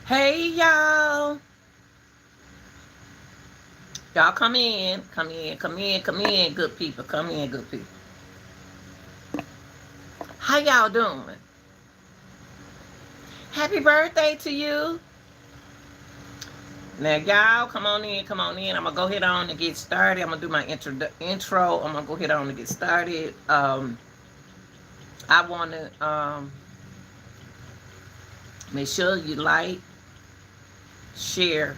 Hey y'all. Y'all come in. Come in. Come in. Come in, good people. Come in, good people. How y'all doing? Happy birthday to you. Now y'all come on in, come on in. I'm gonna go ahead on and get started. I'm gonna do my intro. I'm gonna go ahead on and get started. I wanna make sure you like, share,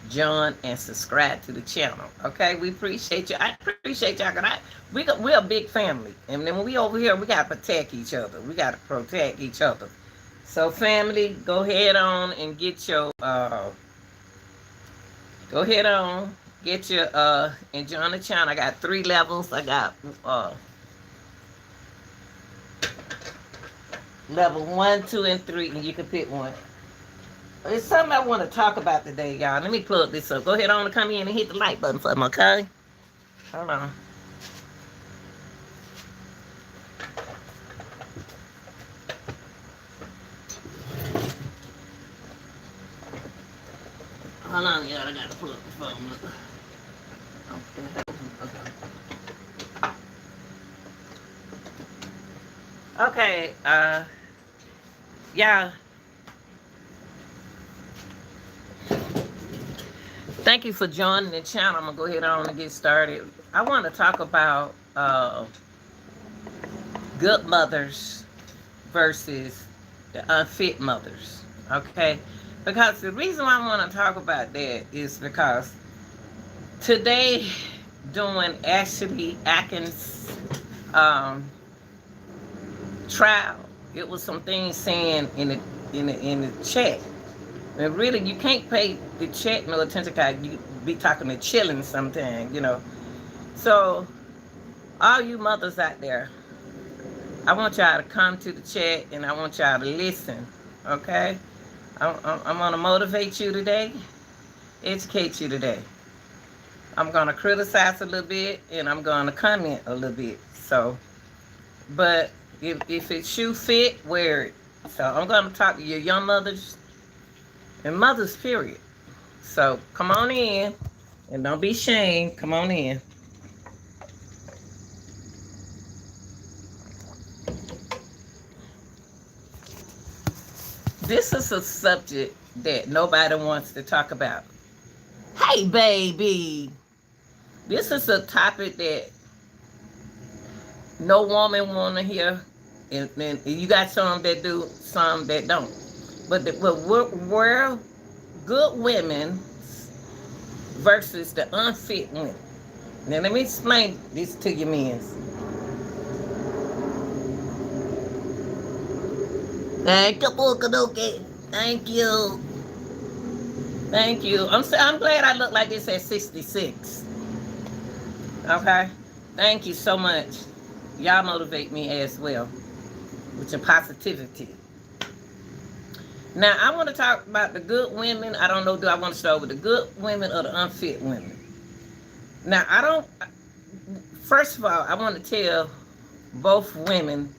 join, and subscribe to the channel. Okay, we appreciate you. I appreciate y'all. Cause we're a big family, and then when we over here, we gotta protect each other. We gotta protect each other. So family, go ahead on and get your go ahead on get your and join the channel. I got 3 levels. I got level 1, 2, and 3, and you can pick one. It's something I want to talk about today, y'all. Let me plug this up. Go ahead on and come in and hit the like button for me, okay? Hold on. Hold on, y'all. I gotta plug the phone up. Okay, yeah. Thank you for joining the channel. I'm gonna go ahead on and get started. I want to talk about good mothers versus the unfit mothers. Okay, because the reason why I want to talk about that is because today, during Ashley Atkins trial, it was some things saying in the chat. And really, you can't pay the chat no attention because you be talking to chilling sometimes, So, all you mothers out there, I want y'all to come to the chat and I want y'all to listen, okay? I'm going to motivate you today, educate you today. I'm going to criticize a little bit and I'm going to comment a little bit. So, but if it shoe fit, wear it. So, I'm going to talk to your young mothers and mothers, period. So, come on in and don't be ashamed. Come on in. This is a subject that nobody wants to talk about. Hey, baby. This is a topic that no woman want to hear. And you got some that do, some that don't. But we're good women versus the unfit women. Now, let me explain this to you, men. Thank you, Pookadoke. Thank you. Thank you. I'm glad I look like this at 66. Okay? Thank you so much. Y'all motivate me as well with your positivity. Now, I want to talk about the good women. I don't know, do I want to start with the good women or the unfit women? Now, first of all, I want to tell both women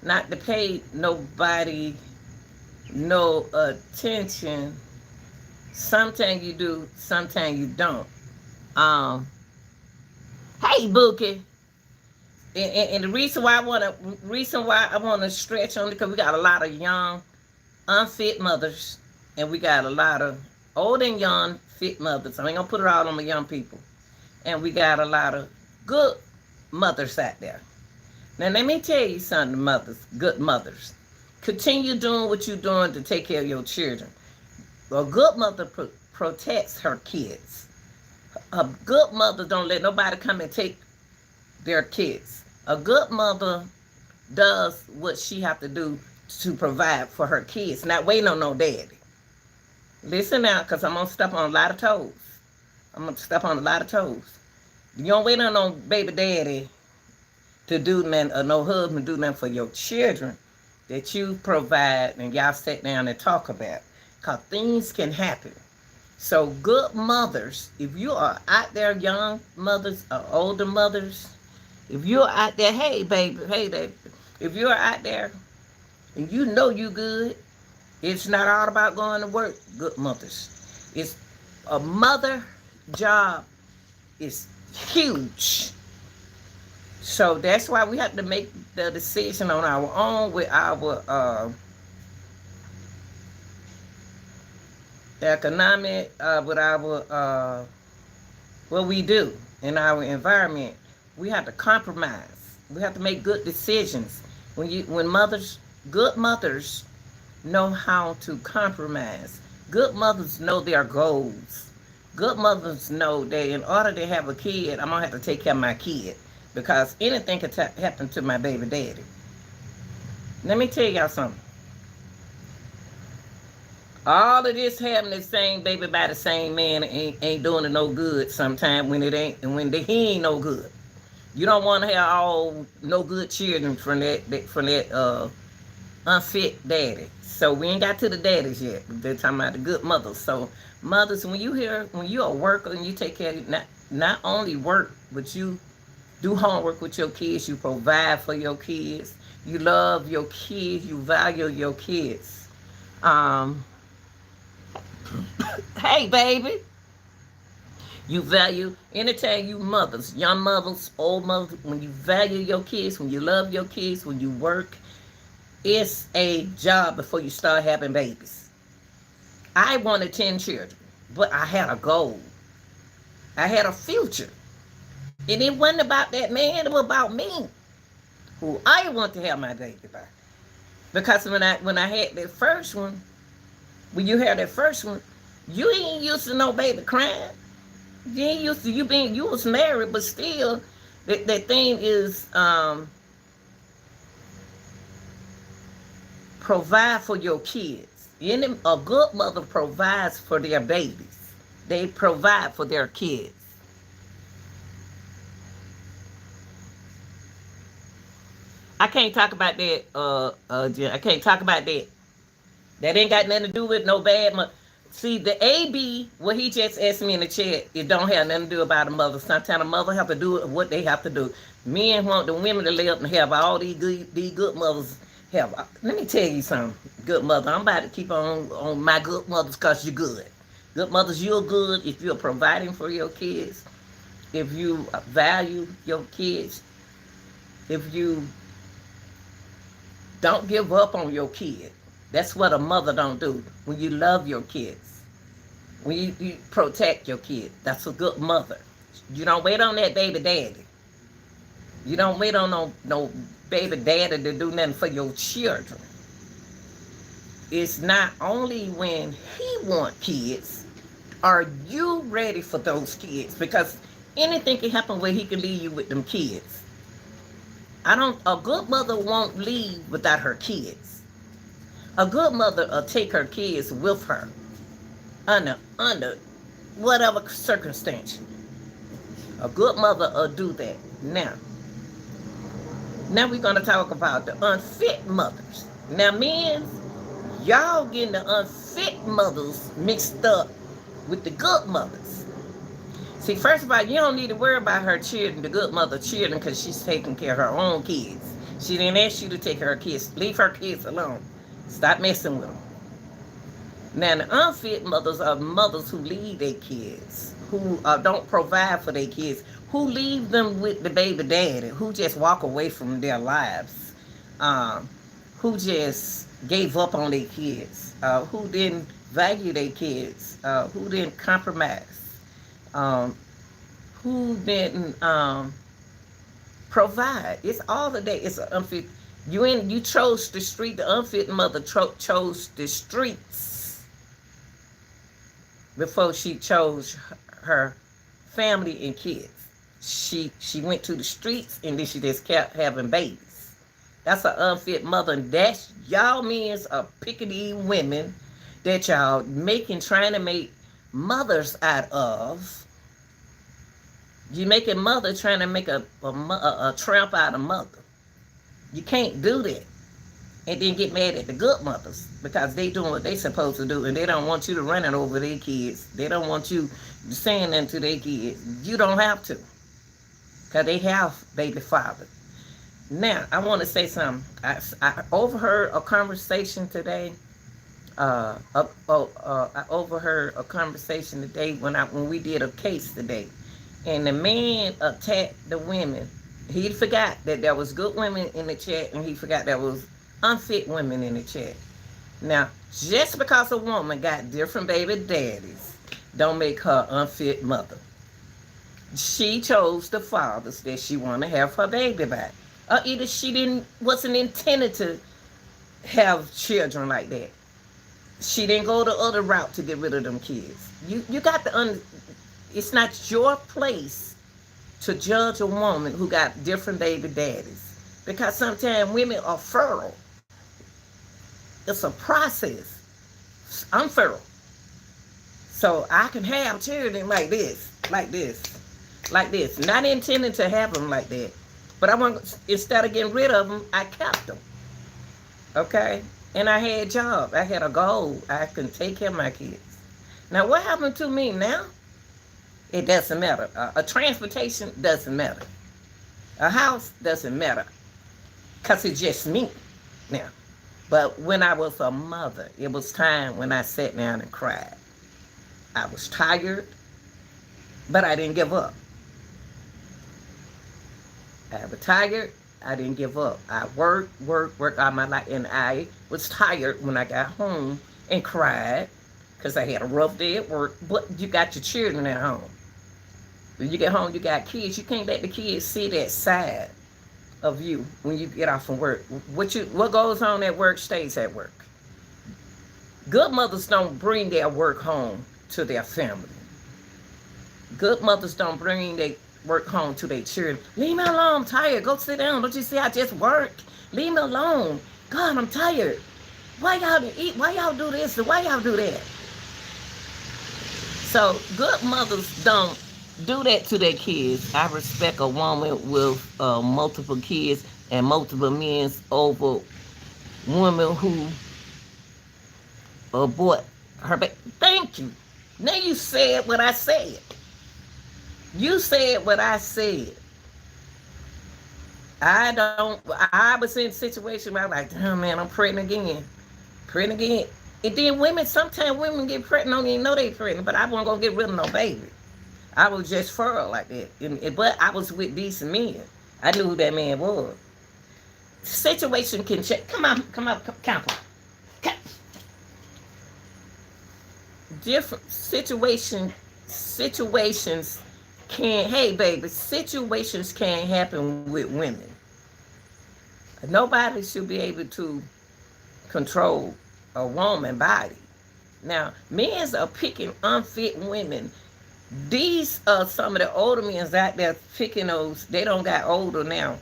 not to pay nobody no attention. Sometimes you do, sometimes you don't. Hey, Bookie. And the reason why I want to stretch on it, because we got a lot of young, unfit mothers, and we got a lot of old and young fit mothers. I ain't gonna put it all on the young people. And we got a lot of good mothers out there. Now let me tell you something, mothers, good mothers. Continue doing what you're doing to take care of your children. A good mother protects her kids. A good mother don't let nobody come and take their kids. A good mother does what she have to do to provide for her kids, not waiting on no daddy. Listen now, because I'm going to step on a lot of toes. You don't wait on no baby daddy to do nothing, or no husband to do nothing for your children that you provide and y'all sit down and talk about. Because things can happen. So good mothers, if you are out there, young mothers or older mothers, if you're out there, hey baby, if you're out there and you know you good, It's not all about going to work, good mothers. It's a mother job is huge. So that's why we have to make the decision on our own with our economic, with our what we do in our environment. We have to compromise. We have to make good decisions. When mothers, good mothers, know how to compromise. Good mothers know their goals. Good mothers know that in order to have a kid, I'm gonna have to take care of my kid because anything could happen to my baby daddy. Let me tell y'all something. All of this having the same baby by the same man ain't doing it no good. Sometimes when it ain't, and when he ain't no good, you don't want to have all no good children from that unfit daddy. So we ain't got to the daddies yet. They're talking about the good mothers. So mothers, when you're a worker and you take care of not only work, but you do homework with your kids, you provide for your kids, you love your kids, you value your kids. Hey baby, you value anytime you mothers, young mothers, old mothers, when you value your kids, when you love your kids, when you work, it's a job before you start having babies. I wanted 10 children, but I had a goal. I had a future. And it wasn't about that man, it was about me, who I want to have my baby by. Because when I had that first one, when you had that first one, you ain't used to no baby crying. You ain't used to you was married, but still that thing is provide for your kids. A good mother provides for their babies. They provide for their kids. I can't talk about that. I can't talk about that. That ain't got nothing to do with no bad mother. See, the AB, what he just asked me in the chat, it don't have nothing to do about a mother. Sometimes a mother have to do what they have to do. Men want the women to lay up and have all these good mothers have. Let me tell you something, good mother. I'm about to keep on my good mothers because you're good. Good mothers, you're good if you're providing for your kids, if you value your kids, if you don't give up on your kid. That's what a mother don't do. When you love your kids, when you protect your kid, that's a good mother. You don't wait on that baby daddy. You don't wait on no baby daddy to do nothing for your children. It's not only when he want kids, are you ready for those kids? Because anything can happen where he can leave you with them kids. A good mother won't leave without her kids. A good mother will take her kids with her under whatever circumstance. A good mother will do that. Now we're going to talk about the unfit mothers. Now, men, y'all getting the unfit mothers mixed up with the good mothers. See, first of all, you don't need to worry about her children, the good mother children, because she's taking care of her own kids. She didn't ask you to take her kids. Leave her kids alone. Stop messing with them. Now, the unfit mothers are mothers who leave their kids, who don't provide for their kids, who leave them with the baby daddy, who just walk away from their lives, who just gave up on their kids, who didn't value their kids, who didn't compromise, who didn't provide. It's all the day. It's an unfit. You chose the street. The unfit mother chose the streets before she chose her family and kids. She went to the streets and then she just kept having babies. That's an unfit mother. And that's y'all men's are picking these women that y'all trying to make mothers out of. You making mother trying to make a tramp out of mother. You can't do that. And then get mad at the good mothers because they doing what they supposed to do and they don't want you to run it over their kids. They don't want you saying that to their kids. You don't have to because they have baby father. Now, I want to say something. I overheard a conversation today I overheard a conversation today when we did a case today, and the man attacked the women. He forgot that there was good women in the chat, and he forgot there was unfit women in the chat. Now, just because a woman got different baby daddies, don't make her unfit mother. She chose the fathers that she want to have her baby by, or either she wasn't intended to have children like that. She didn't go the other route to get rid of them kids. You got to it's not your place to judge a woman who got different baby daddies, because sometimes women are fertile. It's a process. I'm fertile, so I can have children like this, like this, like this. Not intending to have them like that, but I want, instead of getting rid of them, I kept them. Okay. And I had a job. I had a goal. I can take care of my kids. Now, what happened to me now? It doesn't matter. A transportation doesn't matter. A house doesn't matter. Because it's just me now. But when I was a mother, it was time when I sat down and cried. I was tired, but I didn't give up. I was tired. I didn't give up. I worked all my life, and I was tired when I got home and cried because I had a rough day at work. But you got your children at home. When you get home, you got kids. You can't let the kids see that side of you when you get off from work. What goes on at work stays at work. Good mothers don't bring their work home to their family. Good mothers don't bring their work home to their children. Leave me alone, I'm tired. Go sit down. Don't you see I just worked? Leave me alone. God, I'm tired. Why y'all eat? Why y'all do this? And why y'all do that? So good mothers don't do that to their kids. I respect a woman with multiple kids and multiple men over women who abort her baby. Thank you. Now you said what I said. You said what I said. I was in a situation where I was like, damn, man, I'm pregnant again. Pregnant again. And then sometimes women get pregnant, don't even know they pregnant, but I wasn't going to get rid of no baby. I was just fertile like that. But I was with decent men. I knew who that man was. Situation can change. Come on, count. Different situations situations can happen with women. Nobody should be able to control a woman's body. Now, men are picking unfit women. These are some of the older men out there picking those. They don't got older now.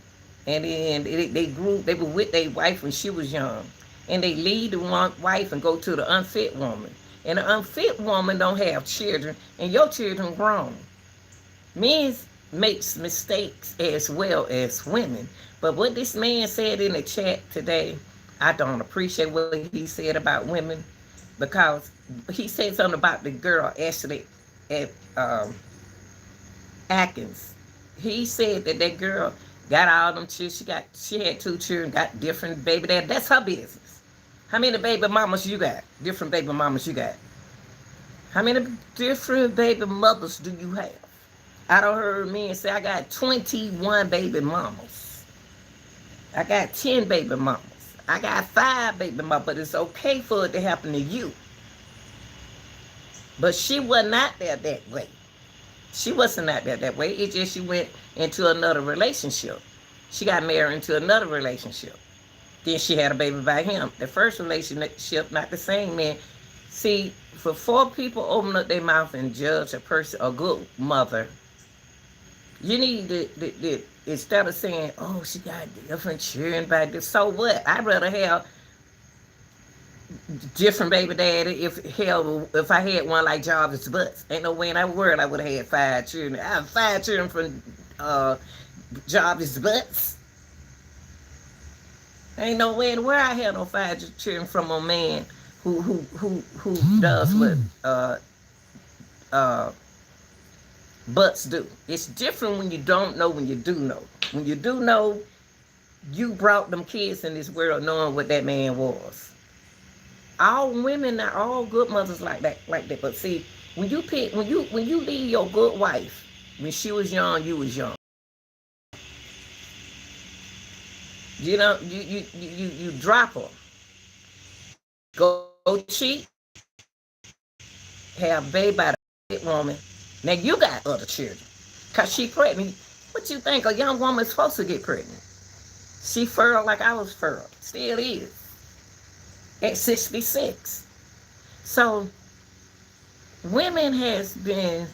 And then they were with their wife when she was young. And they leave the wife and go to the unfit woman. And the unfit woman don't have children, and your children grown. Men makes mistakes as well as women. But what this man said in the chat today, I don't appreciate what he said about women, because he said something about the girl Ashley at Elkins. He said that girl got all them children. She had 2 children, got different baby daddy. That's her business. How many baby mamas you got? Different baby mamas you got? How many different baby mothers do you have? I don't heard men say, I got 21 baby mamas. I got 10 baby mamas. I got 5 baby mamas, but it's okay for it to happen to you. But she was not there that way. She wasn't out there that way. It's just she went into another relationship. She got married into another relationship. Then she had a baby by him. The first relationship, not the same man. See, for 4 people open up their mouth and judge a person, a good mother, you need to instead of saying, oh, she got different children by this. So what? I'd rather have different baby daddy if I had one like Jarvis Butts. Ain't no way in that world I would have had 5 children. I have 5 children from Jarvis Butts. Ain't no way in the world I had no 5 children from a man who does what butts do. It's different when you don't know, when you do know. When you do know, you brought them kids in this world knowing what that man was. All women are all good mothers like that, like that. But see, when you leave your good wife, when she was young, you was young. You know, you drop her, go cheat, have baby by the woman. Now you got other children, cause she pregnant. What you think a young woman's supposed to get pregnant? She fertile like I was fertile, still is at 66. So women have been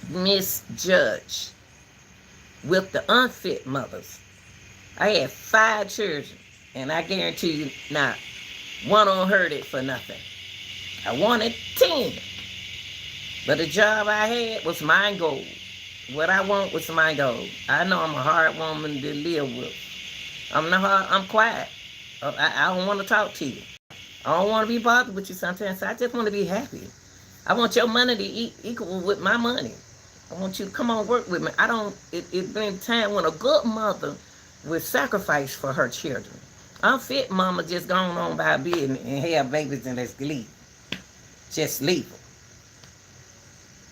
misjudged with the unfit mothers. I had 5 children, and I guarantee you not one on heard it for nothing. I wanted 10, but the job I had was my goal. What I want was my goal. I know I'm a hard woman to live with. I'm quiet. I don't want to talk to you. I don't want to be bothered with you sometimes. I just want to be happy. I want your money to equal with my money. I want you to come on work with me. It's been time when a good mother would sacrifice for her children. Unfit mama just gone on by business and have babies and let's leave. Just leave them.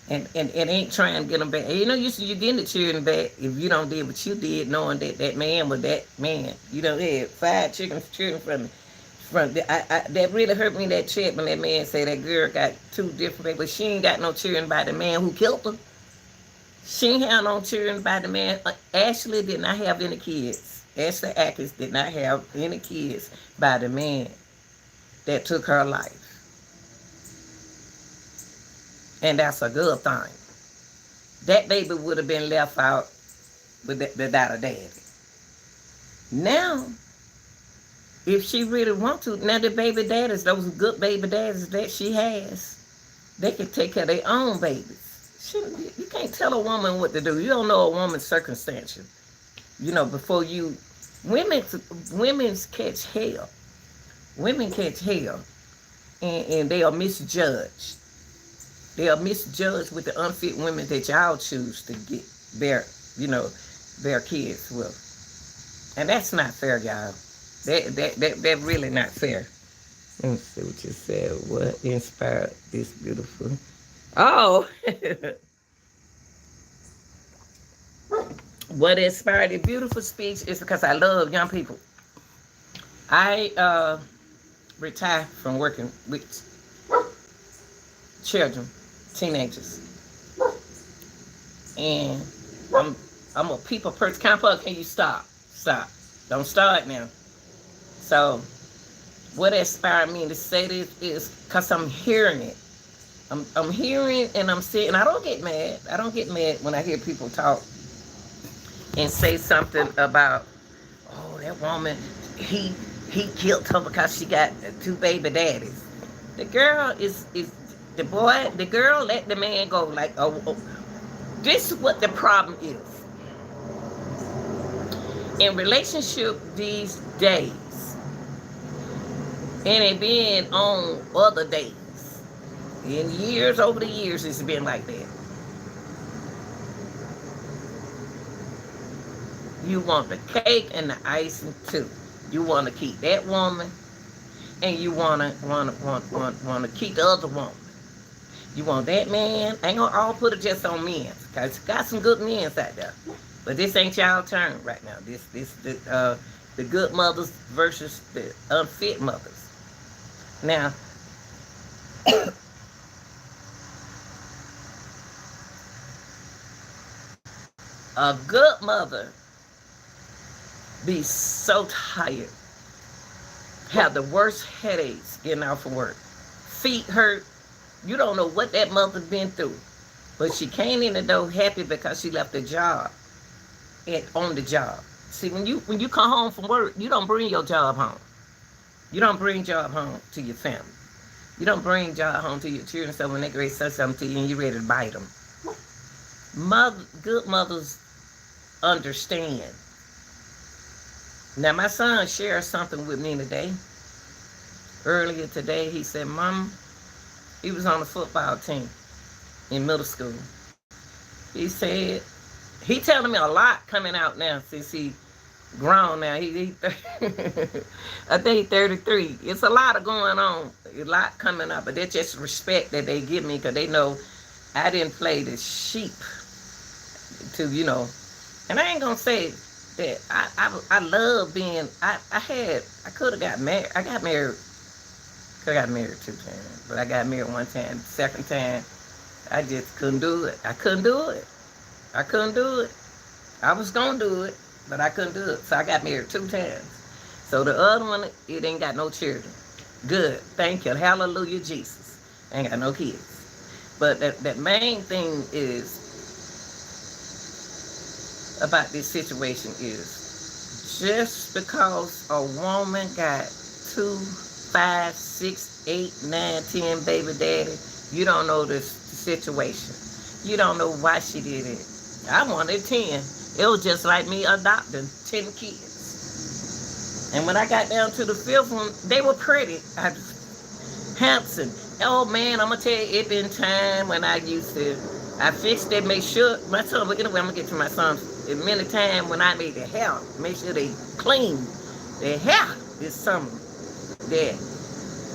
And ain't trying to get them back. You know, you getting the children back if you don't did what you did, knowing that man was that man. You know, they had 5 children from that really hurt me, that check when that man said that girl got 2 different babies, but she ain't got no children by the man who killed her. She ain't have no children by the man. Ashley did not have any kids. Ashley Atkins did not have any kids by the man that took her life. And that's a good thing. That baby would have been left out without a daddy. Now, if she really want to, now the baby daddies, those good baby daddies that she has, they can take care of their own babies. You can't tell a woman what to do. You don't know a woman's circumstances. You know, before you, women's catch hell. Women catch hell, and they are misjudged. They are misjudged with the unfit women that y'all choose to get their kids with. And that's not fair, y'all. That really not fair. Let me see what you said. What inspired this beautiful? Oh, what inspired the beautiful speech is because I love young people. I retired from working with children, teenagers, and I'm a people person. Can you stop? Don't start now. So what inspired me to say this is because I'm hearing it. I'm hearing and I'm seeing. I don't get mad. I don't get mad when I hear people talk and say something about, oh, that woman, he killed her because she got 2 baby daddies. The girl is the girl let the man go. Like, oh, this is what the problem is in relationship these days, and it being on other days. In years, over the years, it's been like that. You want the cake and the icing too. You want to keep that woman, and you want to keep the other woman. You want that man. I ain't gonna all put it just on men, cause got some good men out there. But this ain't y'all turn right now. This the good mothers versus the unfit mothers. Now. A good mother be so tired, have the worst headaches getting out from work, feet hurt. You don't know what that mother's been through, but she came in the door happy because she left the job on the job. See, when you come home from work, you don't bring your job home. You don't bring job home to your family. You don't bring job home to your children. So when they ready to say something to you and you ready to bite them. Good mothers understand. Now my son shared something with me today. Earlier today, he said, Mom, he was on the football team in middle school. He said, he telling me a lot coming out now since he Grown now. I think he's 33. It's a lot of going on. A lot coming up. But that's just respect that they give me because they know I didn't play the sheep to, And I ain't going to say that I love being, I could have got married. Could have got married 2 times. But I got married 1 time. Second time, I just couldn't do it. I couldn't do it. I was going to do it. But I couldn't do it. So I got married 2 times. So the other one, it ain't got no children. Good. Thank you. Hallelujah, Jesus. Ain't got no kids. But that main thing is about this situation is just because a woman got 2, 5, 6, 8, 9, 10 baby daddy, you don't know the situation. You don't know why she did it. I wanted 10. It was just like me adopting 10 kids. And when I got down to the 5th one, they were pretty. Handsome. Oh man, I'm going to tell you, it been time when I fixed it, make sure, my son, anyway, I'm going to get to my sons. It many times when I made their hair, make sure they clean. Their hair is something that,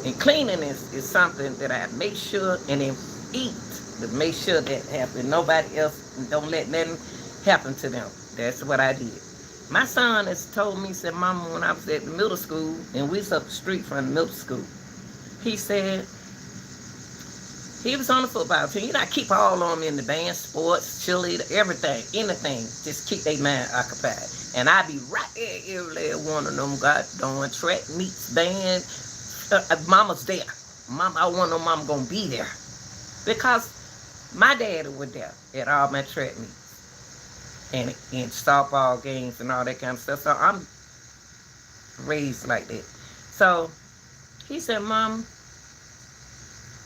and cleanliness is something that I make sure and then eat to make sure that happens. Nobody else, don't let nothing happen to them. That's what I did. My son has told me, said, Mama, when I was at the middle school, and we was up the street from the middle school, he said, he was on the football team. I keep all of them in the band, sports, cheerleader, everything, anything. Just keep their mind occupied. And I be right there, every last one of them got doing track meets, band. Mama's there. Mama, I want to know Mama going to be there. Because my daddy was there at all my track meets. And softball games and all that kind of stuff. So I'm raised like that. So he said, Mom,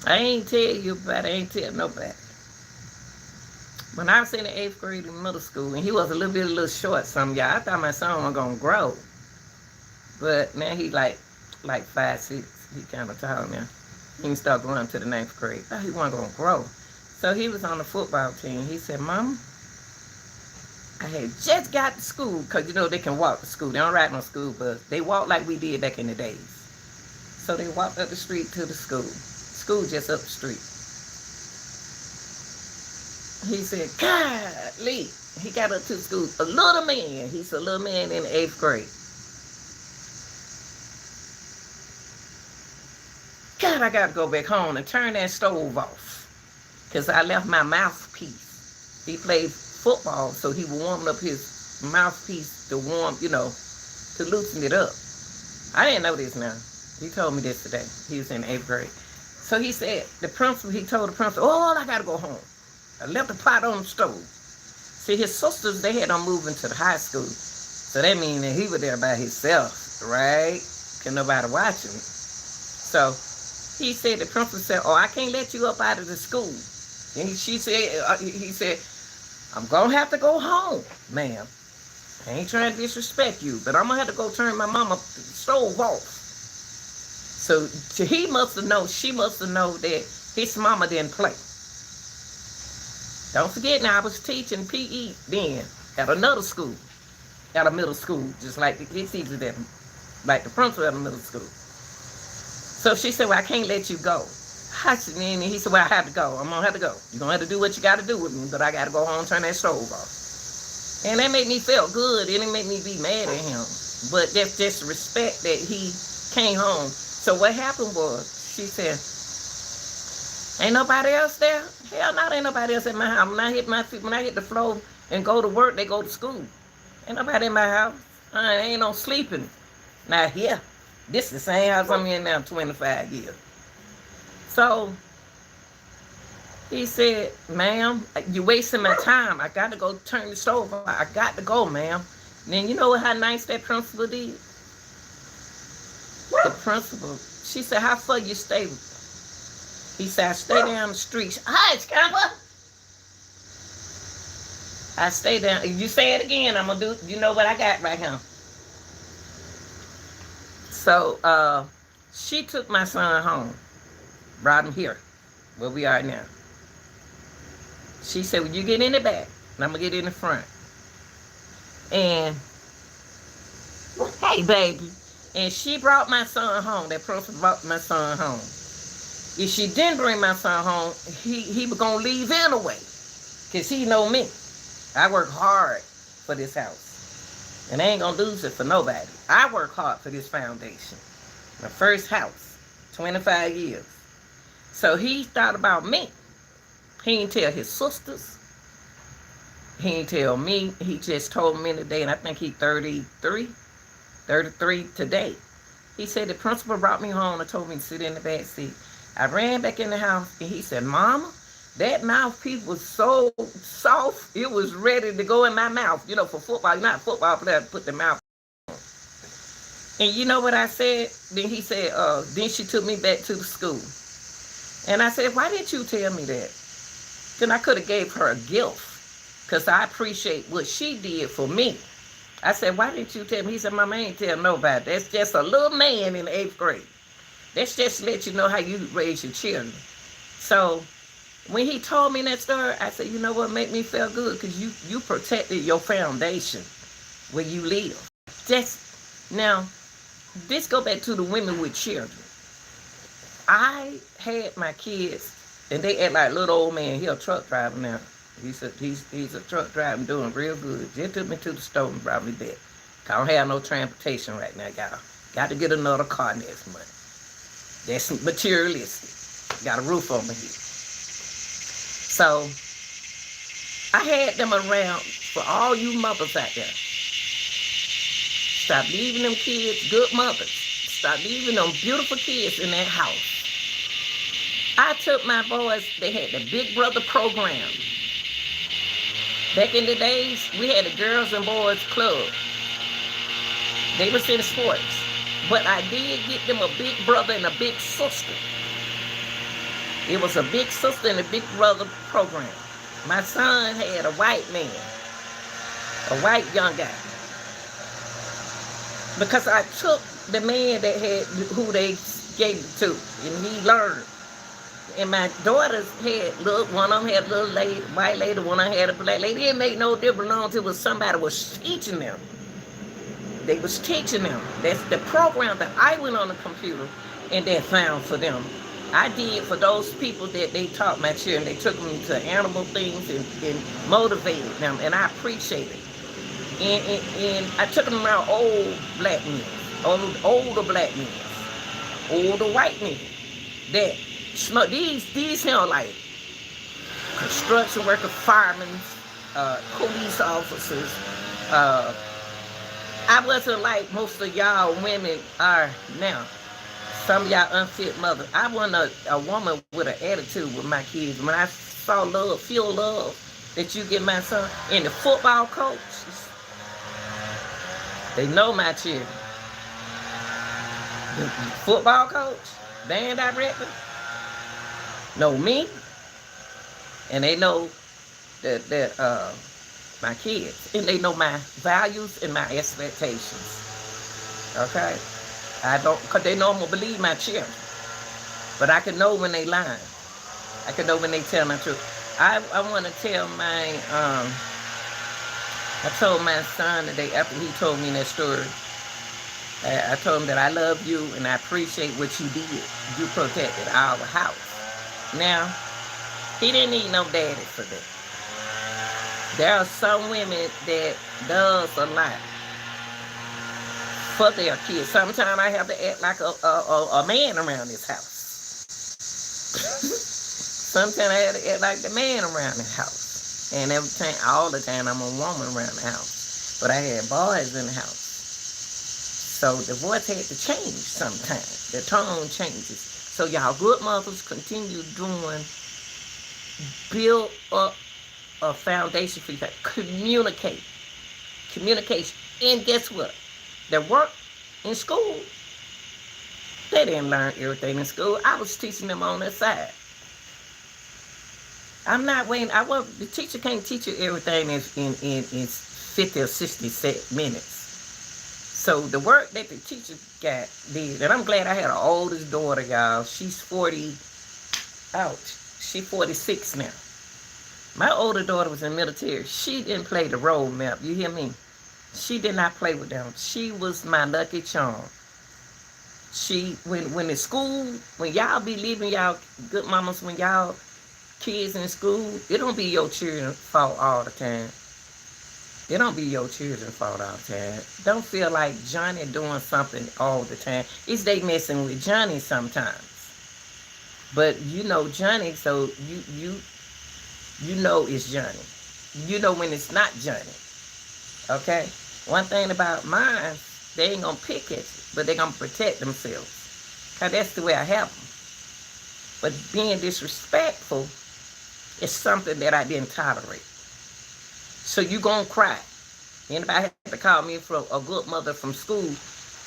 I ain't tell you, but I ain't tell nobody. When I was in the 8th grade in middle school, and he was a little short, some of y'all, I thought my son was gonna grow. But now he like 5'6". He kind of tall now. He didn't start growing to the 9th grade. I thought he wasn't gonna grow. So he was on the football team. He said, Mom, I had just got to school, because they can walk to school. They don't ride no school bus. They walk like we did back in the days. So they walked up the street to the school. School just up the street. He said, golly. He got up to school. A little man. He's a little man in the 8th grade. God, I got to go back home and turn that stove off. Because I left my mouthpiece. He played football, so he was warming up his mouthpiece to to loosen it up. I didn't know this now. He told me this today. He was in 8th grade. So he said, he told the principal, oh, I got to go home. I left the pot on the stove. See, his sisters, they had him moving to the high school. So that means that he was there by himself, right? Couldn't nobody watch him. So he said, the principal said, oh, I can't let you up out of the school. And he said, I'm going to have to go home, ma'am. I ain't trying to disrespect you, but I'm going to have to go turn my mama stove off. So she must have known that his mama didn't play. Don't forget now, I was teaching PE then at another school, at a middle school, just like the teacher there, like the principal at a middle school. So she said, well, I can't let you go. And he said, well, I have to go. I'm going to have to go. You're going to have to do what you got to do with me, but I got to go home and turn that stove off. And that made me feel good. It didn't make me be mad at him. But that's just respect that he came home. So what happened was, she said, ain't nobody else there? Hell no, ain't nobody else at my house. When I hit the floor and go to work, they go to school. Ain't nobody in my house. Ain't no sleeping. Not here. This is the same house I'm in now, 25 years. So he said, ma'am, you're wasting my time. I got to go turn the stove on. I got to go, ma'am. And then you know how nice that principal did? The principal, she said, how far you stay? He said, I stay down the street. Hi, Scamper. I stay down. If you say it again, I'm going to do, you know what I got right here. So she took my son home. Brought him here, where we are now. She said, well, you get in the back, and I'm going to get in the front. And Hey, baby. And she brought my son home. That person brought my son home. If she didn't bring my son home, he was going to leave anyway. Because he know me. I work hard for this house. And I ain't going to lose it for nobody. I work hard for this foundation. My first house. 25 years. So he thought about me. He didn't tell his sisters. He didn't tell me. He just told me today, and I think he's 33 today. He said the principal brought me home and told me to sit in the back seat. I ran back in the house, and he said, Mama, that mouthpiece was so soft, it was ready to go in my mouth. You know, for football, you're not a football player to put the mouth on. And you know what I said? Then he said, then she took me back to the school. And I said, why didn't you tell me that? Then I could have gave her a gift. Because I appreciate what she did for me. I said, why didn't you tell me? He said, Mama, I ain't tell nobody. That's just a little man in the 8th grade. That's just to let you know how you raise your children. So when he told me that story, I said, you know what made me feel good? Because you protected your foundation where you live. Now, this go back to the women with children. I had my kids, and they act like little old man. He a truck driver now. He's a truck driver doing real good. Just took me to the store and brought me back. I don't have no transportation right now, y'all. Got to get another car next month. That's materialistic. Got a roof over my head. So, I had them around for all you mothers out there. Stop leaving them kids, good mothers. Stop leaving them beautiful kids in that house. I took my boys, they had the Big Brother program. Back in the days, we had a girls and boys club. They was in sports. But I did get them a big brother and a big sister. It was a big sister and a big brother program. My son had a white man, a white young guy. Because I took the man that had, who they gave it to, and he learned. And my daughters had, one of them had a little lady, white lady, one of them had a black lady. It didn't make no difference until somebody was teaching them. They was teaching them. That's the program that I went on the computer and that found for them. I did for those people that they taught my children. They took them to animal things and motivated them, and I appreciate it. And I took them around old black men, older black men, older white men that these sound like construction workers, firemen, police officers. I wasn't like most of y'all women are now. Some of y'all unfit mothers. I wasn't a woman with an attitude with my kids. When I saw love, feel love that you give my son, and the football coach, they know my children. The football coach, band director, know me, and they know that my kids, and they know my values and my expectations. Okay, cause they know I'm gonna believe my children, but I can know when they lying. I can know when they tell my truth. I want to tell my I told my son today after he told me that story. I told him that I love you and I appreciate what you did. You protected our house. Now, he didn't need no daddy for that. There are some women that does a lot for their kids. Sometimes I have to act like a man around this house. Sometimes I have to act like the man around the house. And every time, all the time, I'm a woman around the house. But I had boys in the house. So the voice had to change sometimes. The tone changes. So y'all good mothers continue doing, build up a foundation for you. Communicate. Communication. And guess what? Their work in school, they didn't learn everything in school. I was teaching them on their side. I'm not waiting. The teacher can't teach you everything in 50 or 60 minutes. So the work that the teacher did, and I'm glad I had an oldest daughter, y'all. She's 40, she's 46 now. My older daughter was in the military. She didn't play the role map. You hear me? She did not play with them. She was my lucky charm. She when in school, when y'all be leaving y'all good mamas, when y'all kids in school, it don't be your children's fault all the time. It don't be your children's fault all the time. Don't feel like Johnny doing something all the time. It's they messing with Johnny sometimes. But you know Johnny, so you know it's Johnny. You know when it's not Johnny. Okay? One thing about mine, they ain't gonna pick at you, but they gonna protect themselves. Cause that's the way I have them. But being disrespectful is something that I didn't tolerate. So you gonna cry. Anybody had to call me from a good mother from school,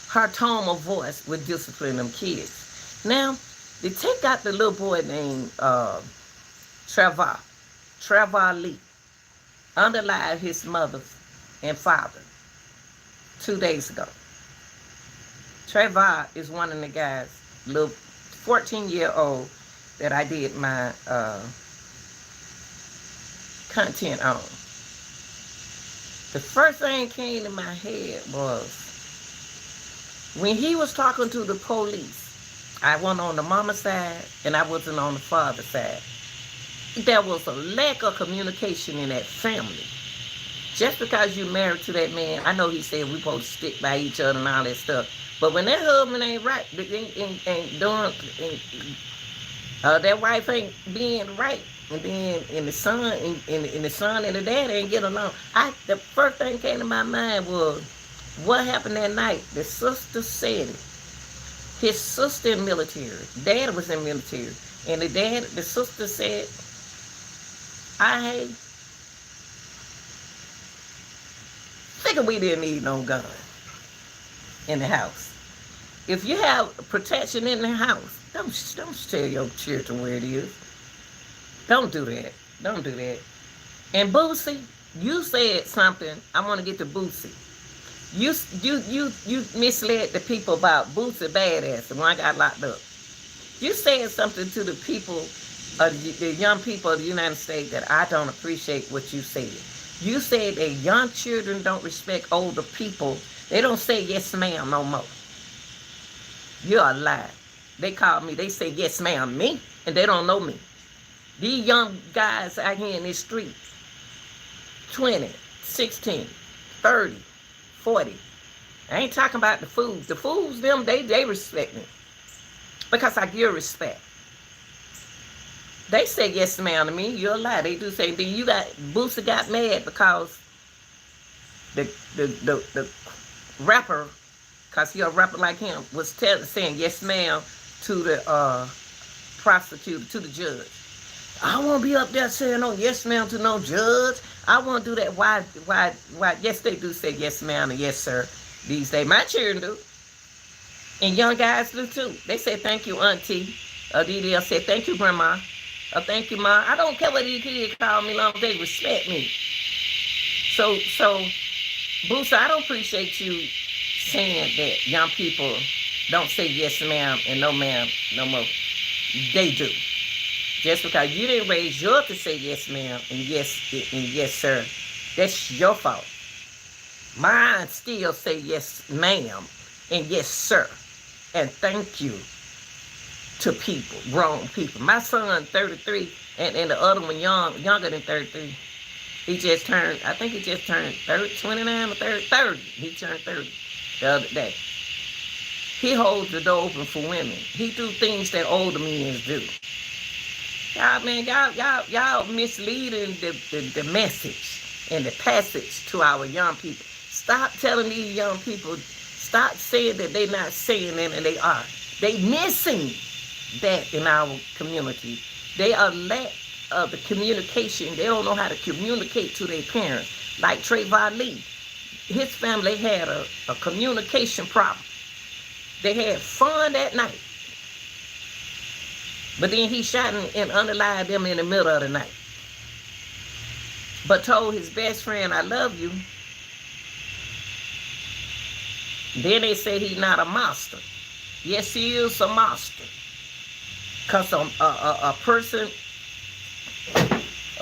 her tone of voice would discipline them kids. Now, they take out the little boy named Trevor Lee, underlined his mother and father 2 days ago. Trevor is one of the guys, little 14-year-old, that I did my content on. The first thing came to my head was when he was talking to the police. I wasn't on the mama side and I wasn't on the father side. There was a lack of communication in that family. Just because you married to that man, I know he said we supposed to stick by each other and all that stuff. But when that husband ain't right, ain't doing, that wife ain't being right, and then the son and the dad ain't get along. The first thing came to my mind was what happened that night. The sister said it. His sister in military, dad was in military, and the sister said, I figured we didn't need no gun in the house. If you have protection in the house, don't tell your children where it is. Don't do that. Don't do that. And Boosie, you said something. I want to get to Boosie. You misled the people about Boosie Badass, the one I got locked up. You said something to the people, the young people of the United States, that I don't appreciate what you said. You said that young children don't respect older people. They don't say yes ma'am no more. You're a lie. They call me, they say yes ma'am me, and they don't know me. These young guys out here in this street, 20, 16, 30, 40. I ain't talking about the fools. The fools, them, they respect me. Because I give respect. They say yes ma'am to me. You're a lie. They do say, then you got, Boosie got mad because the rapper, because you're a rapper like him, was saying yes ma'am to the prosecutor, to the judge. I won't be up there saying no yes ma'am to no judge. I won't do that. Why? Yes, they do say yes ma'am and yes sir these days. My children do. And young guys do too. They say thank you, auntie. They'll say thank you, grandma. Thank you, ma. I don't care what these kids call me, long as they respect me. So, Boosie, I don't appreciate you saying that young people don't say yes ma'am and no ma'am no more. They do. Just because you didn't raise yours to say yes ma'am and yes sir, that's your fault. Mine still say yes ma'am and yes sir and thank you to people, grown people. My son 33 and the other one younger than 33. He just turned, I think he just turned 29 or 30. He turned 30 the other day. He holds the door open for women. He do things that older men do. Y'all, man, y'all misleading the message and the passage to our young people. Stop telling these young people, stop saying that they're not saying it, and they are. They missing that in our community. They are lack of the communication. They don't know how to communicate to their parents. Like Trayvon Lee, his family had a communication problem. They had fun that night. But then he shot and underlined them in the middle of the night. But told his best friend, I love you. Then they say he's not a monster. Yes, he is a monster. Because a person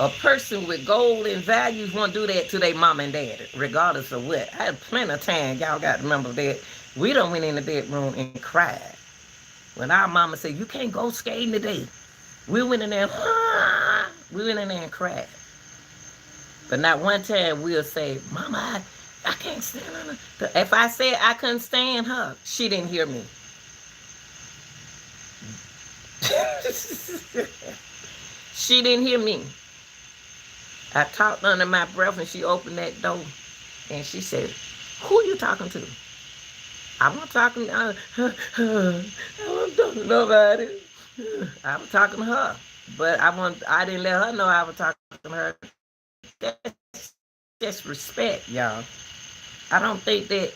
A person with gold and values won't do that to their mom and dad, regardless of what. I had plenty of time. Y'all got to remember that. We done went in the bedroom and cried. When our mama said, you can't go skating today. We went in there, we went in there and cried. But not one time we'll say, Mama, I can't stand her. If I said I couldn't stand her, she didn't hear me. She didn't hear me. I talked under my breath and she opened that door and she said, who are you talking to? I wasn't talking I wasn't talking to nobody. I was talking to her. But I didn't let her know I was talking to her. That's respect, y'all. I don't think that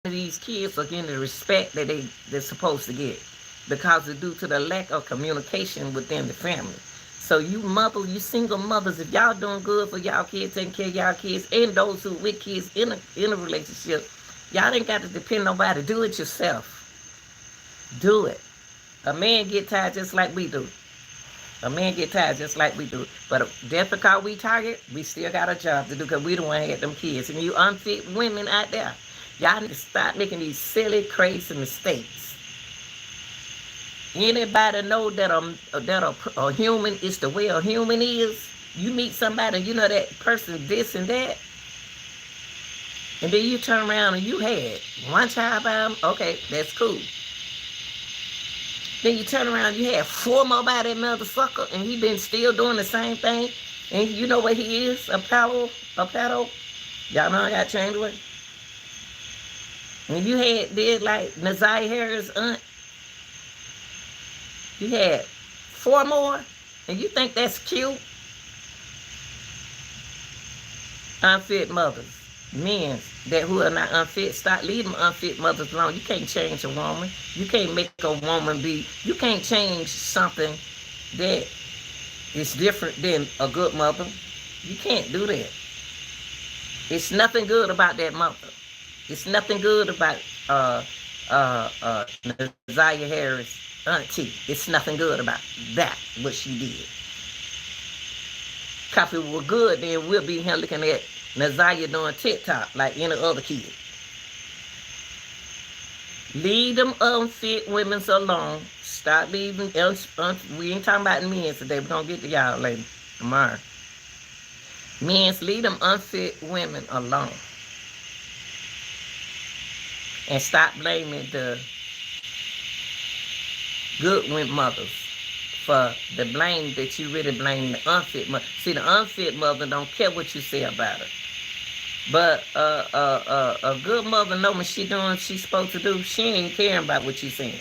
these kids are getting the respect that they're supposed to get because it's due to the lack of communication within the family. So you single mothers, if y'all doing good for y'all kids, taking care of y'all kids, and those who with kids in a relationship, y'all ain't got to depend on nobody. Do it yourself. Do it. A man get tired just like we do. A man get tired just like we do. But just because we tired, we still got a job to do because we don't want to have them kids. And you unfit women out there, y'all need to stop making these silly, crazy mistakes. Anybody know that a human is the way a human is? You meet somebody, you know that person this and that, and then you turn around and you had one child by him. Okay, that's cool. Then you turn around, you had 4 more by that motherfucker, and he been still doing the same thing. And you know what he is? A pedo. Y'all know I got trained with. And you did like Naziah Harris' aunt. You had 4 more, and you think that's cute? Unfit mothers, men who are not unfit, stop leaving unfit mothers alone. You can't change a woman. You can't make a woman you can't change something that is different than a good mother. You can't do that. It's nothing good about that mother. It's nothing good about Naziah Harris' auntie. It's nothing good about that, what she did. If it were good, then we'll be here looking at Naziah doing TikTok like any other kid. Leave them unfit women alone. Stop leaving. We ain't talking about men today. We're going to get to y'all later, tomorrow. Men, leave them unfit women alone. And stop blaming the good mothers for the blame that you really blame the unfit mother. See, the unfit mother don't care what you say about her. But a good mother know when she doing what she's supposed to do. She ain't caring about what you saying.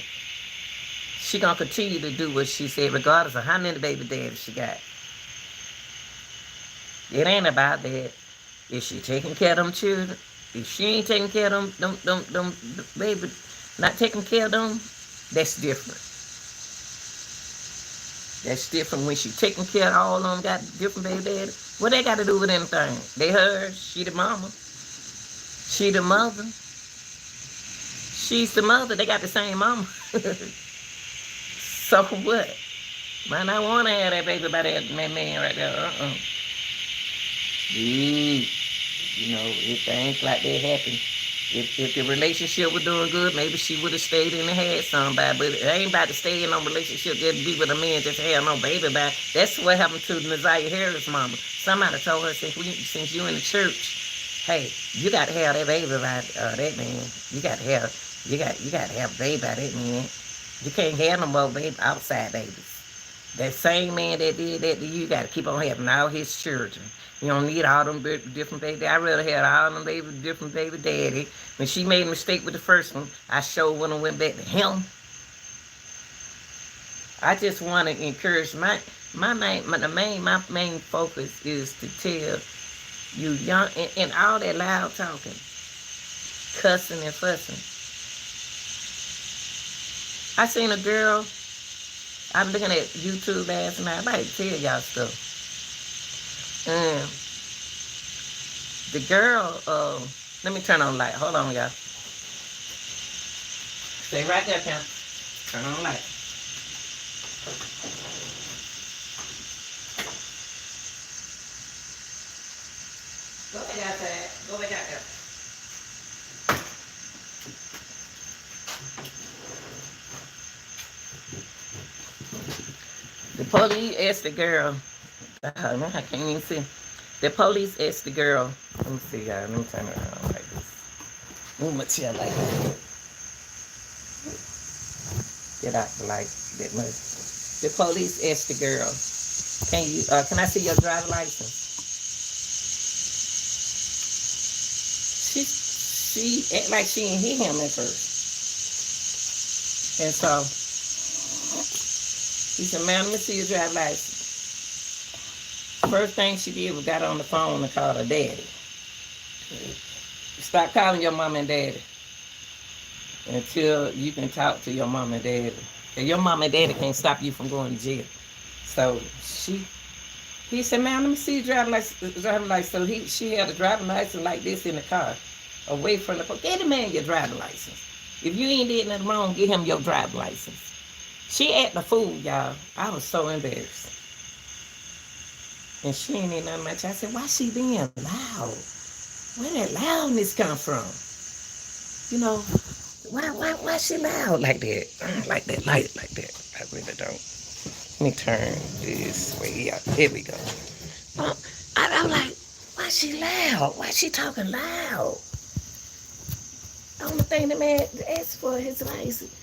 She gonna continue to do what she said regardless of how many baby daddies she got. It ain't about that. Is she taking care of them children? If she ain't taking care of them baby, not taking care of them, that's different. That's different when she taking care of all of them, got different baby daddy. What they got to do with anything? They hers. She the mama. She the mother. She's the mother. They got the same mama. So what? Might not want to have that baby by that man right there. You know, if things like that happen, if the relationship was doing good, maybe she would have stayed in and had somebody. But it ain't about to stay in no relationship just to be with a man just to have no baby by. That's what happened to Naziah Harris' mama. Somebody told her, since you in the church, hey, you got to have that baby by that man. You got to have a baby by that man. You can't have no more baby outside babies. That same man that did that to you, got to keep on having all his children. You don't need all them different baby. I rather had all them different baby daddy. When she made a mistake with the first one, I sure went back to him. I just want to encourage my main focus is to tell you young and all that loud talking, cussing and fussing. I seen a girl. I was looking at YouTube last night. I might tell y'all stuff. The girl, let me turn on the light. Hold on, y'all. Stay right there, Cam. Turn on the light. Go back out there. The police asked the girl. I can't even see. The police asked the girl. Let me see, guys. Let me turn it around like this. Move my chair like that. Get out the light that much. The police asked the girl, can I see your driver's license? She act like she didn't hear him at first. And so he said, ma'am, let me see your driver's license. First thing she did was got on the phone and called her daddy. Stop calling your mom and daddy until you can talk to your mom and daddy. And your mom and daddy can't stop you from going to jail. So he said, ma'am, let me see your driving license. So she had a driving license like this in the car, away from the car. Get the man your driving license. If you ain't did nothing wrong, get him your driving license. She act the fool, y'all. I was so embarrassed. And she ain't need nothing much. I said, why she being loud? Where that loudness come from? You know, why she loud like that? Like that, like that. I really don't. Let me turn this way. Yeah, here we go. I'm like, why she loud? Why she talking loud? The only thing the man asked for his license.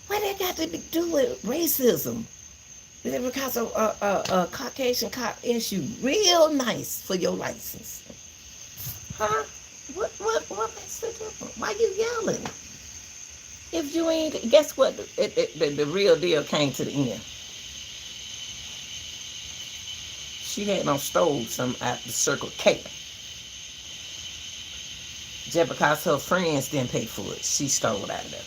What that got to do with racism? Is it because of a Caucasian cop issue? Real nice for your license. Huh? What makes it different? Why you yelling? If you ain't, guess what? The real deal came to the end. She had stole some at the Circle K. Just because her friends didn't pay for it, she stole out of them.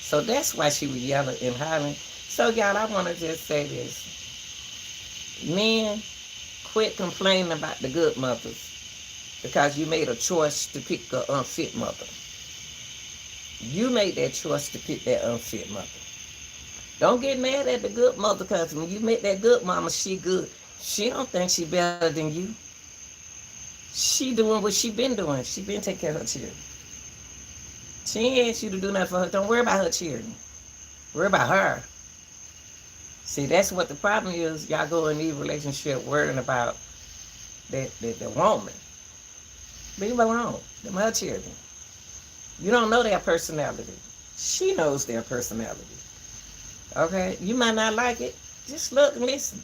So that's why she was yelling and hollering. So y'all, I want to just say this. Men, quit complaining about the good mothers because you made a choice to pick the unfit mother. You made that choice to pick that unfit mother. Don't get mad at the good mother because when you met that good mama, she good. She don't think she better than you. She doing what she been doing. She been taking care of her children. She ain't asked you to do nothing for her. Don't worry about her children. Worry about her. See, that's what the problem is. Y'all go in these relationships worrying about the woman. Leave them alone. Them her children. You don't know their personality. She knows their personality. Okay? You might not like it. Just look and listen.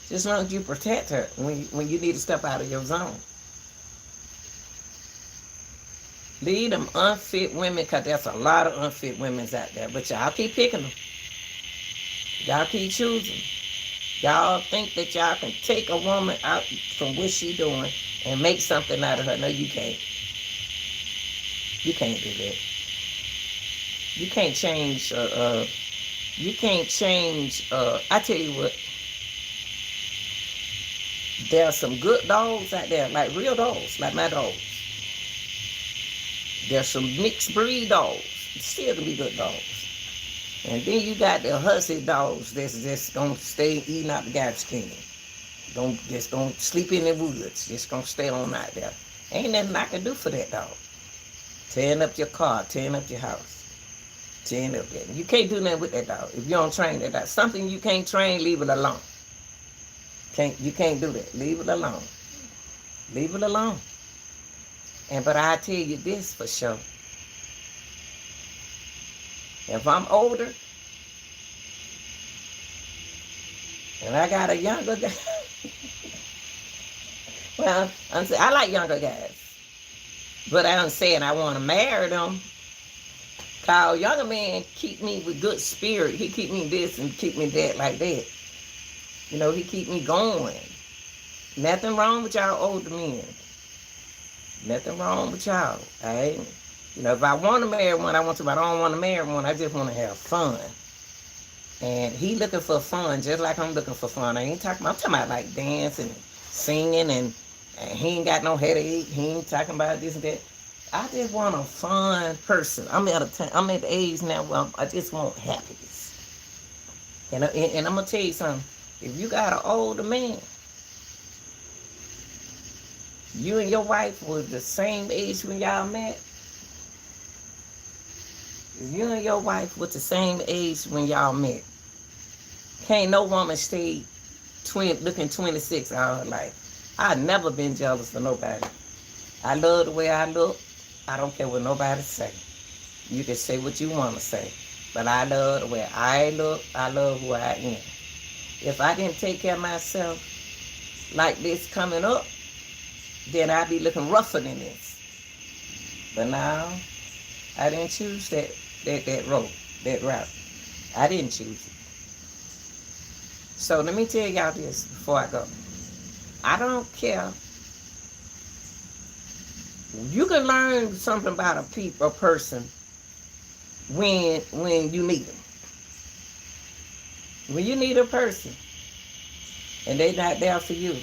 Just as long as you protect her when you need to step out of your zone. Leave them unfit women, because there's a lot of unfit women out there. But y'all keep picking them. Y'all keep choosing. Y'all think that y'all can take a woman out from what she doing and make something out of her. No, you can't. You can't do that. You can't change, I tell you what, there are some good dogs out there, like real dogs, like my dogs. There's some mixed breed dogs, still gonna be good dogs. And then you got the hussy dogs that's just gonna stay eating out the garbage can. Just gonna sleep in the woods, just gonna stay on out there. Ain't nothing I can do for that dog. Tearing up your car, tearing up your house, tearing up that. You can't do nothing with that dog if you don't train that dog. Something you can't train, leave it alone. You can't do that. Leave it alone. Leave it alone. But I tell you this for sure. If I'm older and I got a younger guy, well, I like younger guys. But I'm saying I want to marry them. Cause younger man keep me with good spirit. He keep me this and keep me that like that. You know, he keep me going. Nothing wrong with y'all older men. Nothing wrong with y'all. If I want to marry one, I want to. But I don't want to marry one. I just want to have fun. And he looking for fun, just like I'm looking for fun. I'm talking about like dancing, and singing, and he ain't got no headache. He ain't talking about this and that. I just want a fun person. I'm at the age now where I just want happiness. And I'm gonna tell you something. If you got an older man, You and your wife was the same age when y'all met. You and your wife was the same age when y'all met. Can't no woman stay looking 26 all her life. I've never been jealous of nobody. I love the way I look. I don't care what nobody say. You can say what you want to say. But I love the way I look. I love who I am. If I didn't take care of myself like this coming up, then I'd be looking rougher than this. But now, I didn't choose that route. I didn't choose it. So let me tell y'all this before I go. I don't care. You can learn something about a person when you need them. When you need a person and they not there for you,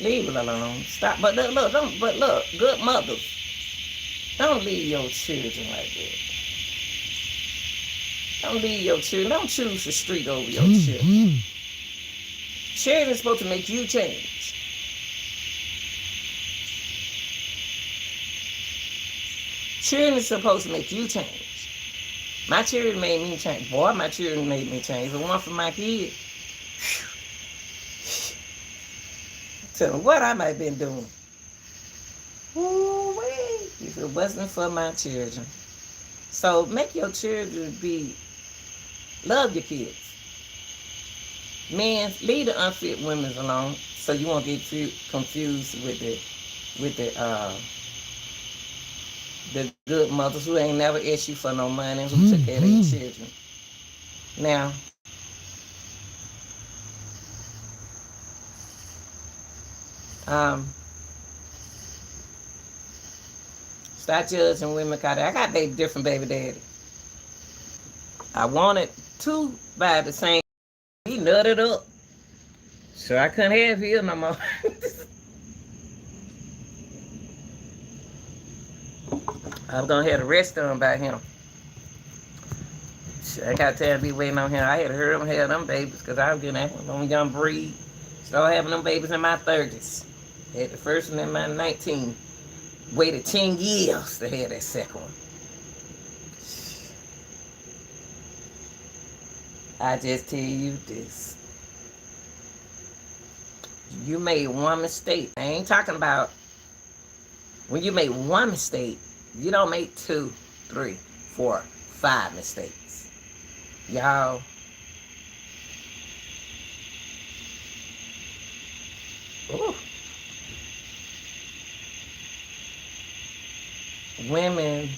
leave it alone. Stop. But look, good mothers, don't leave your children like that. Don't leave your children. Don't choose the street over your children. Children are supposed to make you change. Children are supposed to make you change. My children made me change. Boy, my children made me change. If it weren't for my kids, tell them what I might have been doing. Ooh-wee, if it wasn't for my children. So make your children love your kids. Men, leave the unfit women alone so you won't get confused with the good mothers who ain't never asked you for no money, who took care of their children. Now, stop judging women because I got different baby daddy. I wanted two by the same. He nutted up. So I couldn't have him no more. I was going to have the rest of them by him. I got time to be waiting on him. I had to hurry up and have them babies because I was getting on young breed. Started having them babies in my 30s. Had the first one in my 19. Waited 10 years to have that second one. I just tell you this. You made one mistake. I ain't talking about when you make one mistake, you don't make 2, 3, 4, 5 mistakes. Y'all. Ooh. Women,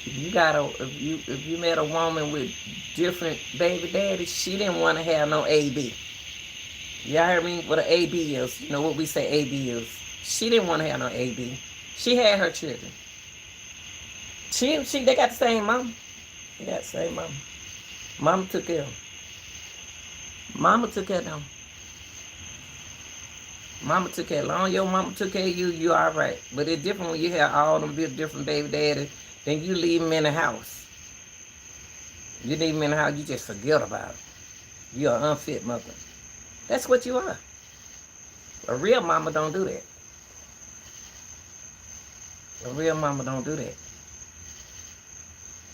if you met a woman with different baby daddies, she didn't want to have no AB. Y'all heard me? What an AB is? You know what we say AB is? She didn't want to have no AB. She had her children. They got the same mom. They got the same mom. Mama took care of them. Mama took care of them. Mama took care of long your mama took care of you, you all right. But it's different when you have all them different baby daddies, then you leave them in the house. You leave them in the house, you just forget about it. You're an unfit mother. That's what you are. A real mama don't do that. A real mama don't do that.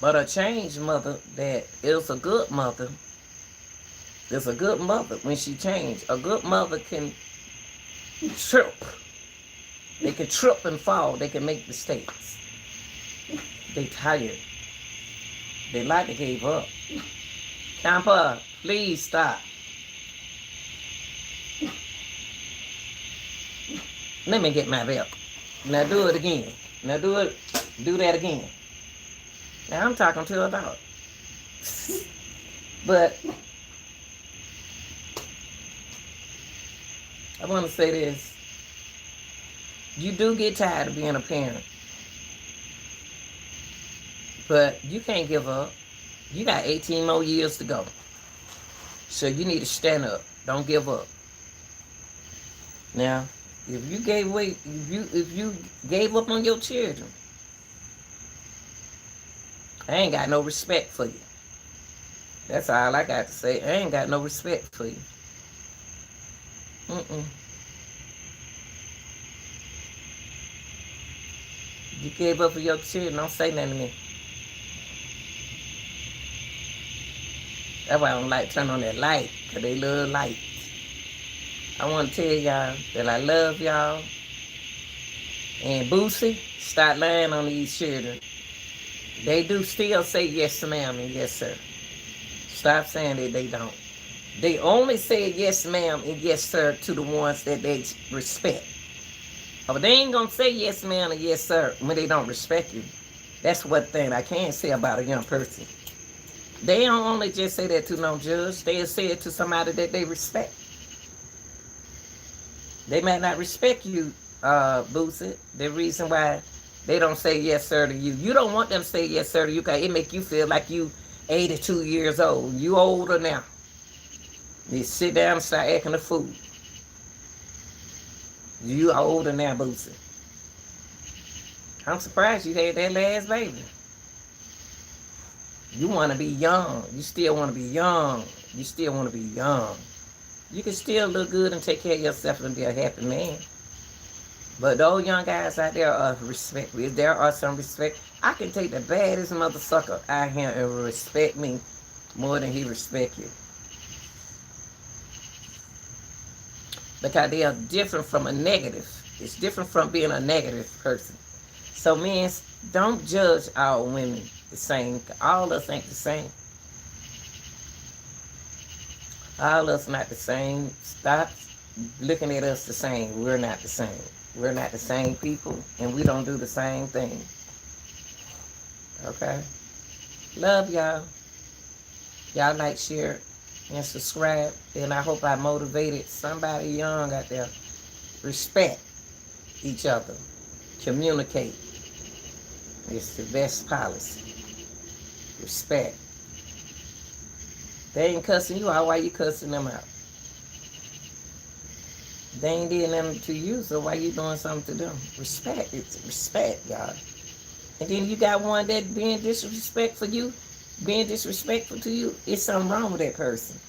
But a changed mother that is a good mother is a good mother when she changed. A good mother can trip. They can trip and fall. They can make mistakes. They tired. They like to give up. Camper, please stop. Let me get my belt. Now do it again. Now do that again. Now I'm talking to a dog. But I want to say this. You do get tired of being a parent. But you can't give up. You got 18 more years to go. So you need to stand up. Don't give up. Now, if you gave up on your children, I ain't got no respect for you. That's all I got to say. I ain't got no respect for you. Mm-mm. You gave up for your children. Don't say nothing to me. That's why I don't like turn on that light, because they love light. I want to tell y'all that I love y'all. And Boosie, stop lying on these children. They do still say yes, ma'am, and yes, sir. Stop saying that they don't. They only say yes, ma'am, and yes, sir to the ones that they respect. But they ain't gonna say yes, ma'am, and yes, sir when they don't respect you. That's one thing I can say about a young person. They don't only just say that to no judge. They'll say it to somebody that they respect. They might not respect you, Boosie. The reason why they don't say yes, sir to you. You don't want them to say yes, sir to you, because it make you feel like you 82 years old. You older now. You sit down and start acting a fool. You are older now, Boosie. I'm surprised you had that last baby. You want to be young. You still want to be young. You still want to be young. You can still look good and take care of yourself and be a happy man. But those young guys out there are respect. If there are some respect, I can take the baddest mother sucker out here and respect me more than he respect you. Because they are different from a negative. It's different from being a negative person. So men, don't judge all women the same. All of us ain't the same. All of us not the same. Stop looking at us the same. We're not the same. We're not the same people, and we don't do the same thing. Okay? Love y'all. Y'all like, share, and subscribe. And I hope I motivated somebody young out there. Respect each other. Communicate. It's the best policy. Respect. They ain't cussing you out. Why you cussing them out? They ain't doing nothing to you, so why you doing something to them? Respect. It's respect, y'all. And then you got one that being disrespectful to you, it's something wrong with that person.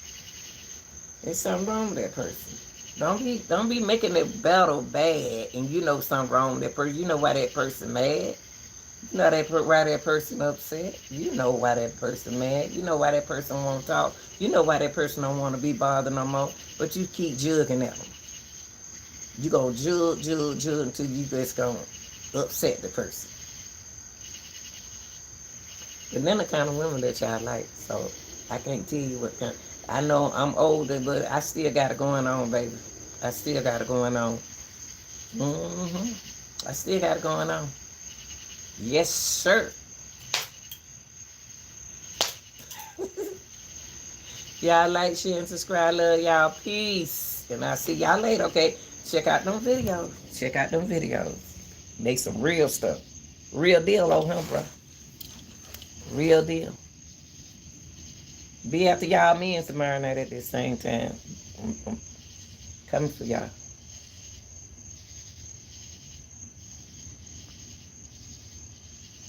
There's something wrong with that person. Don't be making the battle bad, and you know something wrong with that person. You know why that person mad. You know why that person upset. You know why that person mad. You know why that person won't talk. You know why that person don't want to be bothered no more. But you keep jugging at them. You gonna jug until you just gonna upset the person. And then the kind of women that y'all like. So I can't tell you what kind. I know I'm older, but I still got it going on, baby. I still got it going on. I still got it going on. Yes, sir. Y'all like, share, and subscribe. Love y'all. Peace. And I'll see y'all later, okay? Check out them videos. Make some real stuff. Real deal on him, bro. Real deal. Be after y'all men tomorrow night at the same time. I'm coming for y'all.